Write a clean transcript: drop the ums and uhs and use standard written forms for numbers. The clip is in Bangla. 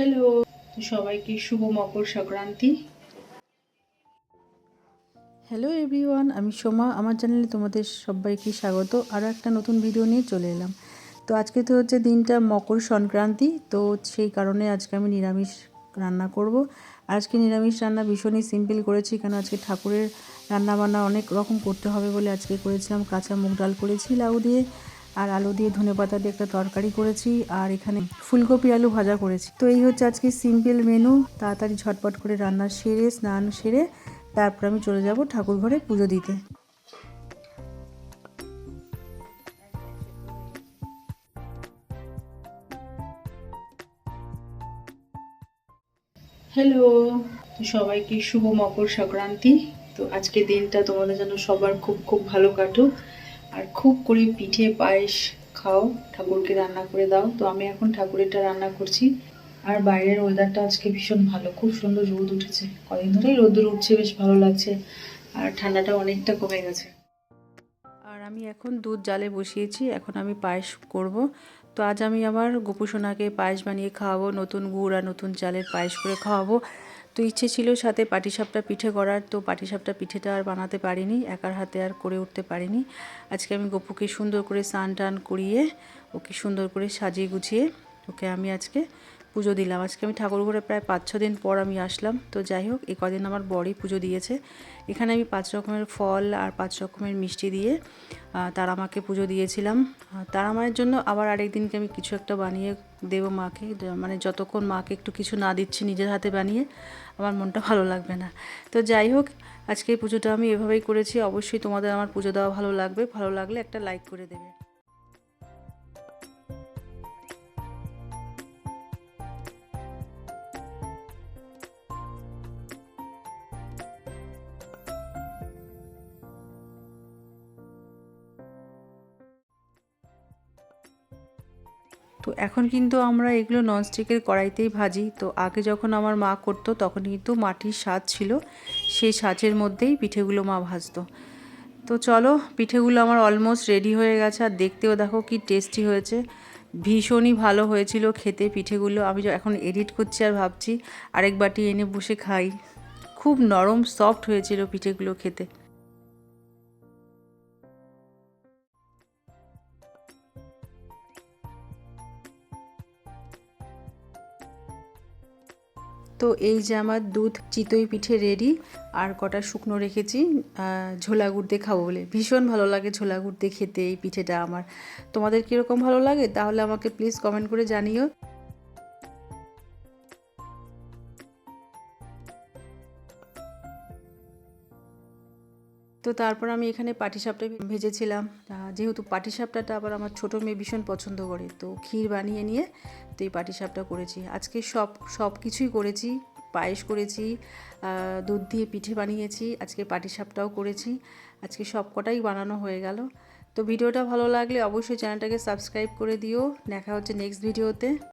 হ্যালো, সবাইকে শুভ মকর সংক্রান্তি। হ্যালো এভরিওয়ান, আমি সোমা। আমার চ্যানেলে তোমাদের সবাইকে স্বাগত। আরও একটা নতুন ভিডিও নিয়ে চলে এলাম। তো আজকে তো হচ্ছে দিনটা মকর সংক্রান্তি, তো সেই কারণে আজকে আমি নিরামিষ রান্না করব। আজকে নিরামিষ রান্না ভীষণই সিম্পল করেছি, কারণ আজকে ঠাকুরের রান্না বান্না অনেক রকম করতে হবে বলে আজকে করেছিলাম কাঁচা মুগ ডাল করেছি লাউ দিয়ে, আর আলু দিয়ে ধনেপাতা দিয়ে একটা তরকারি করেছি, আর এখানে ফুলকপি আলু ভাজা করেছি। তো এই হচ্ছে আজকে সিম্পল মেনু। তাড়াতাড়ি ঝটপট করে রান্না সেরে স্নান সেরে তারপর আমি চলে যাব ঠাকুর ঘরে পুজো দিতে। হ্যালো, সবাইকে শুভ মকর সংক্রান্তি। তো আজকে দিনটা তোমাদের জন্য সবার খুব খুব ভালো কাটুক, আর খুব করে পিঠে পায়েস খাও, ঠাকুরকে রান্না করে দাও। তো আমি এখন ঠাকুরেরটা রান্না করছি। আর বাইরের ওয়েদারটা আজকে ভীষণ ভালো, খুব সুন্দর রোদ উঠেছে। কদিন ধরেই রোদ্দুর উঠছে, বেশ ভালো লাগছে, আর ঠান্ডাটা অনেকটা কমে গেছে। আর আমি এখন দুধ জালে বসিয়েছি, এখন আমি পায়েস করব। তো আজ আমি আমার গোপুসোনাকে পায়েস বানিয়ে খাওয়াবো, নতুন গুড় আর নতুন চালের পায়েস করে খাওয়াবো। তো ইচ্ছে ছিল সাথে পাটিসাপটা পিঠে করার, তো পাটিসাপটা পিঠেটা আর বানাতে পারিনি, একার হাতে আর করে উঠতে পারিনি। আজকে আমি গপুকে সুন্দর করে স্নান টান করিয়ে ওকে সুন্দর করে সাজিয়ে গুছিয়ে ওকে আমি আজকে পুজো দিলাম। আজকে আমি ঠাকুর ঘরে প্রায় 5-6 দিন পর আমি আসলাম। তো যাই হোক, এই কদিন আমার বরই পুজো দিয়েছে। এখানে আমি 5 রকমের ফল আর 5 রকমের মিষ্টি দিয়ে তারা মাকে পুজো দিয়েছিলাম। তারা মায়ের জন্য আবার আরেক দিনকে আমি কিছু একটা বানিয়ে দেবো মাকে, মানে যতক্ষণ মাকে একটু কিছু না দিচ্ছি নিজের হাতে বানিয়ে আমার মনটা ভালো লাগবে না। তো যাই হোক, আজকে এই পুজোটা আমি এভাবেই করেছি। অবশ্যই তোমাদের আমার পুজো দেওয়া ভালো লাগবে, ভালো লাগলে একটা লাইক করে দেবে। তো এখন কিন্তু আমরা এগুলো ননস্টিকের কড়াইতেই ভাজি। তো আগে যখন আমার মা করতো তখন কিন্তু মাটির সাজ ছিল, সেই সাজের মধ্যেই পিঠেগুলো মা ভাজতো। তো চলো, পিঠেগুলো আমার অলমোস্ট রেডি হয়ে গেছে, আর দেখতেও দেখো কি টেস্টি হয়েছে। ভীষণই ভালো হয়েছিল খেতে পিঠেগুলো। আমি এখন এডিট করছি আর ভাবছি আরেক বাটি এনে বসে খাই। খুব নরম সফট হয়েছিল পিঠেগুলো খেতে। তো এই যে আমার দুধ চিতই পিঠে রেডি, আর কটা শুকনো রেখেছি ঝোলা গুড় দিয়ে খাবো বলে। ভীষণ ভালো লাগে ঝোলা গুড় দিয়ে খেতে এই পিঠেটা আমার। তোমাদের কীরকম ভালো লাগে তাহলে আমাকে প্লিজ কমেন্ট করে জানিও। তো তারপর আমি এখানে পাটিসাপটা ভেজেছিলাম। যেহেতু পাটিসাপটাটা আবার আমার ছোটো মেয়ে ভীষণ পছন্দ করে, তো ক্ষীর বানিয়ে নিয়ে তো এই পাটিসাপটা করেছি। আজকে সব কিছুই করেছি, পায়েস করেছি, দুধ দিয়ে পিঠে বানিয়েছি, আজকে পাটিসাপটাও করেছি। আজকে সব কটাই বানানো হয়ে গেল। তো ভিডিওটা ভালো লাগলে অবশ্যই চ্যানেলটাকে সাবস্ক্রাইব করে দিও। দেখা হচ্ছে নেক্সট ভিডিওতে।